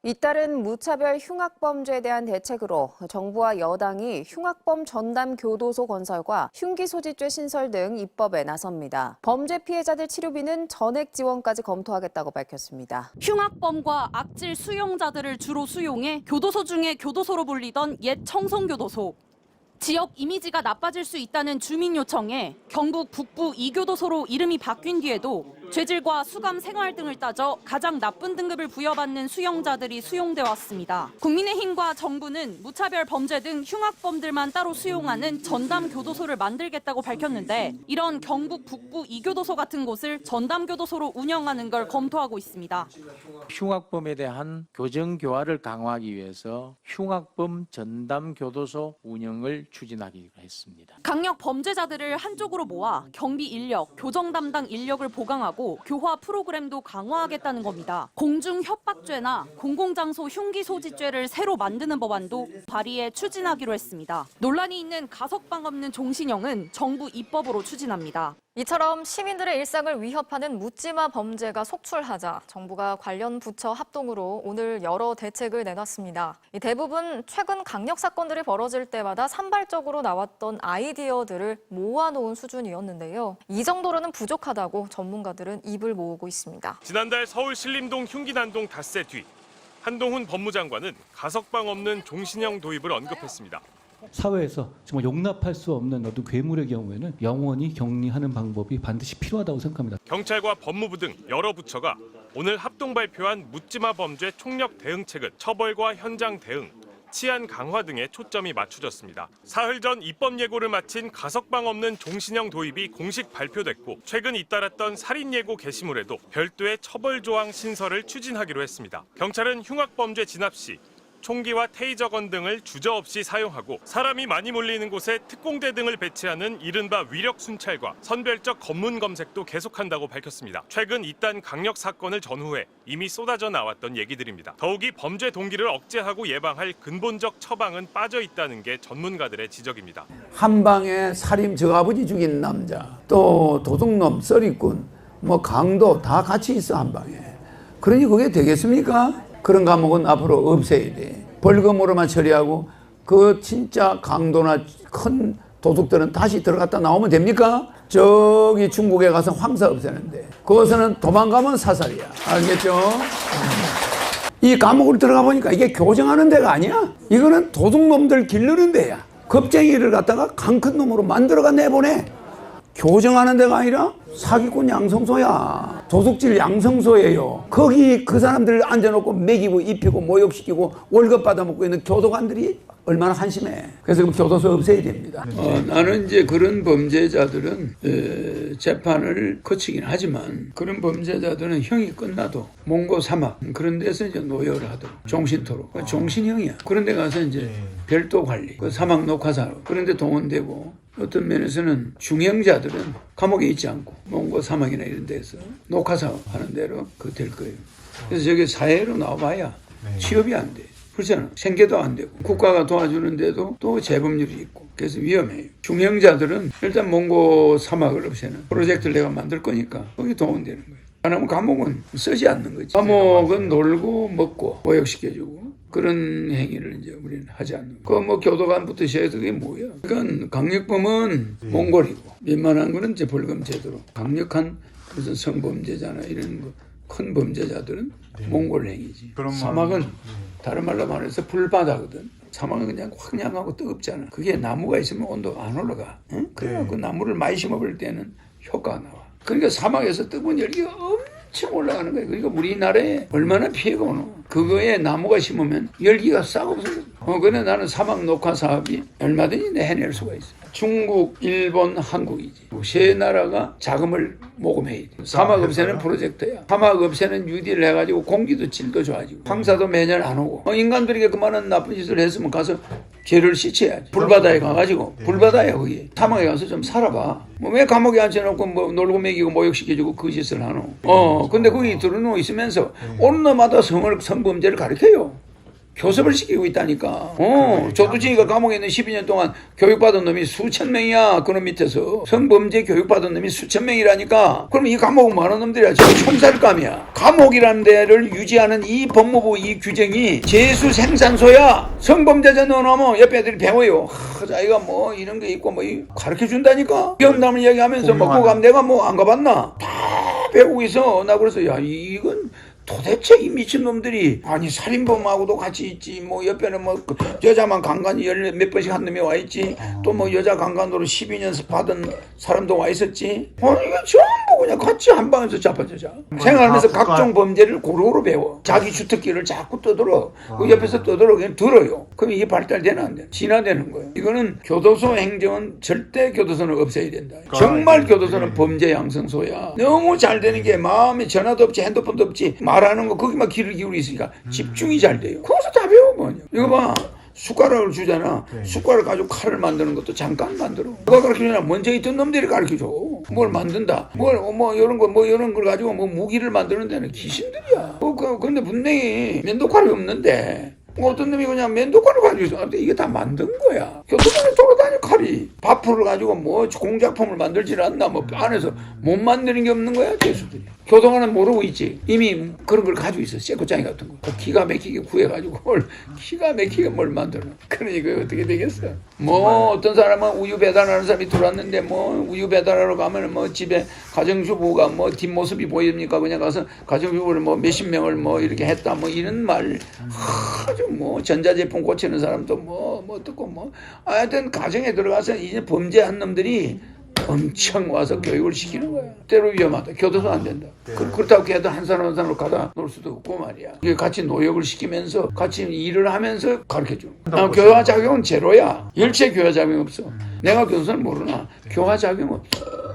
잇따른 무차별 흉악범죄에 대한 대책으로 정부와 여당이 흉악범 전담 교도소 건설과 흉기 소지죄 신설 등 입법에 나섭니다. 범죄 피해자들 치료비는 전액 지원까지 검토하겠다고 밝혔습니다. 흉악범과 악질 수용자들을 주로 수용해 교도소 중에 교도소로 불리던 옛 청송교도소. 지역 이미지가 나빠질 수 있다는 주민 요청에 경북 북부 2교도소로 이름이 바뀐 뒤에도 죄질과 수감 생활 등을 따져 가장 나쁜 등급을 부여받는 수용자들이 수용돼 왔습니다. 국민의힘과 정부는 무차별 범죄 등 흉악범들만 따로 수용하는 전담 교도소를 만들겠다고 밝혔는데 이런 경북 북부 2교도소 같은 곳을 전담 교도소로 운영하는 걸 검토하고 있습니다. 흉악범에 대한 교정 교화를 강화하기 위해서 흉악범 전담 교도소 운영을 추진하기로 했습니다. 강력 범죄자들을 한쪽으로 모아 경비 인력, 교정 담당 인력을 보강하고 교화 프로그램도 강화하겠다는 겁니다. 공중 협박죄나 공공장소 흉기 소지죄를 새로 만드는 법안도 발의해 추진하기로 했습니다. 논란이 있는 가석방 없는 종신형은 정부 입법으로 추진합니다. 이처럼 시민들의 일상을 위협하는 묻지마 범죄가 속출하자 정부가 관련 부처 합동으로 오늘 여러 대책을 내놨습니다. 대부분 최근 강력 사건들이 벌어질 때마다 산발적으로 나왔던 아이디어들을 모아놓은 수준이었는데요. 이 정도로는 부족하다고 전문가들은 입을 모으고 있습니다. 지난달 서울 신림동 흉기난동 닷새 뒤 한동훈 법무장관은 가석방 없는 종신형 도입을 언급했습니다. 사회에서 정말 용납할 수 없는 어떤 괴물의 경우에는 영원히 격리하는 방법이 반드시 필요하다고 생각합니다. 경찰과 법무부 등 여러 부처가 오늘 합동 발표한 묻지마 범죄 총력 대응책은 처벌과 현장 대응, 치안 강화 등에 초점이 맞춰졌습니다. 사흘 전 입법 예고를 마친 가석방 없는 종신형 도입이 공식 발표됐고 최근 잇따랐던 살인 예고 게시물에도 별도의 처벌 조항 신설을 추진하기로 했습니다. 경찰은 흉악범죄 진압 시 총기와 테이저건 등을 주저없이 사용하고 사람이 많이 몰리는 곳에 특공대 등을 배치하는 이른바 위력 순찰과 선별적 검문 검색도 계속한다고 밝혔습니다. 최근 이딴 강력 사건을 전후해 이미 쏟아져 나왔던 얘기들입니다. 더욱이 범죄 동기를 억제하고 예방할 근본적 처방은 빠져 있다는 게 전문가들의 지적입니다. 한 방에 살인 저 아버지 죽인 남자, 또 도둑놈, 썰이꾼, 강도 다 같이 있어 한 방에. 그러니 그게 되겠습니까? 그런 과목은 앞으로 없애야 돼. 벌금으로만 처리하고 그 진짜 강도나 큰 도둑들은 다시 들어갔다 나오면 됩니까? 저기 중국에 가서 황사 없애는데 거기서는 도망가면 사살이야. 알겠죠? 이 감옥을 들어가 보니까 이게 교정하는 데가 아니야. 이거는 도둑놈들 기르는 데야. 겁쟁이를 갖다가 강 큰 놈으로 만들어가 내보내. 교정하는 데가 아니라 사기꾼 양성소야. 도둑질 양성소예요. 거기 그 사람들을 앉아놓고 먹이고 입히고 모욕시키고 월급 받아먹고 있는 교도관들이 얼마나 한심해. 그래서 그 교도소 없애야 됩니다. 나는 이제 그런 범죄자들은 재판을 거치긴 하지만 그런 범죄자들은 형이 끝나도 몽고 사막 그런 데서 이제 노여를 하도록 종신토로 종신형이야. 그런 데 가서 이제 별도 관리, 그 사막 녹화사로 그런 데 동원되고 어떤 면에서는 중형자들은 감옥에 있지 않고 몽고 사막이나 이런 데서 녹화사 하는 대로 그 될 거예요. 그래서 저게 사회로 나와봐야 취업이 안 돼. 그렇잖아. 생계도 안 되고 국가가 도와주는데도 또 재범률이 있고 그래서 위험해요. 중형자들은 일단 몽고 사막을 없애는 프로젝트를 내가 만들 거니까 거기 동원되는 거예요. 안 하면 감옥은 쓰지 않는 거지. 감옥은 놀고 먹고 모욕시켜주고 그런 행위를 이제 우리는 하지 않는 거예요. 그 교도관부터 시작해서 그게 뭐야. 그러니까 강력범은 몽골이고 민만한 거는 이제 벌금 제도로 강력한 무슨 성범죄자나 이런 거 큰 범죄자들은 몽골 행위지. 사막은 다른 말로 말해서 불바다거든. 사막은 그냥 황량하고 뜨겁잖아. 그게 나무가 있으면 온도가 안 올라가. 응? 그래서 그 나무를 많이 심어버릴 때는 효과가 나와. 그러니까 사막에서 뜨거운 열기가 엄청 올라가는 거야. 그러니까 우리나라에 얼마나 피해가 오노. 그거에 나무가 심으면 열기가 싹 없어져. 근데 나는 사막 녹화 사업이 얼마든지 해낼 수가 있어. 중국, 일본, 한국이지. 세 나라가 자금을 모금해야 돼. 사막 없애는 프로젝트야. 사막 없애는 유디를 해가지고 공기도 질도 좋아지고 황사도 매년 안 오고 인간들에게 그만한 나쁜 짓을 했으면 가서 죄를 씻어야지. 불바다에 가가지고 불바다야 거기. 사막에 가서 좀 살아봐. 왜 감옥에 앉혀놓고 놀고 먹이고 모욕시켜주고 그 짓을 하노. 근데 거기 들어놓고 있으면서 어느 놈마다 성범죄를 가르쳐요. 교섭을 시키고 있다니까. 조두진이가 감옥에 있는 12년 동안 교육받은 놈이 수천 명이야. 그놈 밑에서 성범죄 교육받은 놈이 수천 명이라니까. 그럼 이 감옥은 많은 놈들이야. 지금 총살감이야. 감옥이라는 데를 유지하는 이 법무부 이 규정이 재수 생산소야. 성범죄자 넣어놓으면 옆에 애들이 배워요. 자기가 뭐 이런 게 있고 뭐 가르쳐 준다니까. 경남을 얘기하면서 뭐 그거 가면 내가 뭐 안 가봤나? 다 배우고 있어. 나 그래서 야 이건 도대체 이 미친놈들이 아니 살인범하고도 같이 있지 뭐 옆에는 뭐 여자만 강간 몇 번씩 한 놈이 와 있지 또 뭐 여자 강간으로 12년 받은 사람도 와 있었지 아니 이게 전부 그냥 같이 한 방에서 잡아주자 생활하면서 각종 범죄를 고루고루 배워 자기 주특기를 자꾸 떠들어 그 옆에서 떠들어 그냥 들어요 그럼 이게 발달되나 안 돼? 진화되는 거예요 이거는 교도소 행정은 절대 교도소는 없애야 된다 정말 교도소는 범죄 양성소야 너무 잘 되는 게 마음에 전화도 없지 핸드폰도 없지 말하는 거 거기만 귀를 기울이고 있으니까 집중이 잘 돼요. 거기서 다 배워버려. 이거 봐. 숟가락을 주잖아. 숟가락 가지고 칼을 만드는 것도 잠깐 만들어. 누가 가르쳐주냐? 먼저 있던 놈들이 가르쳐줘. 뭘 만든다. 뭐 이런 걸 가지고 뭐 무기를 만드는 데는 귀신들이야. 근데 분명히 면도칼이 없는데 어떤 놈이 그냥 면도칼을 가지고 있어. 이게 다 만든 거야. 교도관에 돌아다녀 칼이. 밥풀을 가지고 뭐 공작품을 만들질 않나. 뭐 안에서 못 만드는 게 없는 거야. 죄수들이. 교도관은 모르고 있지. 이미 그런 걸 가지고 있어. 쇠고장이 같은 거. 기가 막히게 구해가지고 기가 막히게 뭘 만들어. 그러니까 어떻게 되겠어. 뭐 어떤 사람은 우유 배달하는 사람이 들어왔는데 뭐 우유 배달하러 가면 뭐 집에 가정주부가 뭐 뒷모습이 보입니까? 그냥 가서 가정주부를 뭐 몇십 명을 뭐 이렇게 했다. 뭐 이런 말 아주 뭐 전자제품 고치는 사람도 뭐 어떻고 뭐 하여튼 가정에 들어가서 이제 범죄한 놈들이 엄청 와서 교육을 시키는 거야. 때로 위험하다. 교도소 안 된다. 그렇다고 해도 한 사람 한 사람으로 가다 놀 수도 없고 말이야. 이게 같이 노역을 시키면서 같이 일을 하면서 가르쳐줘. 교화작용은 제로야. 일체 교화작용 없어. 내가 교도소는 모르나 교화작용 없어.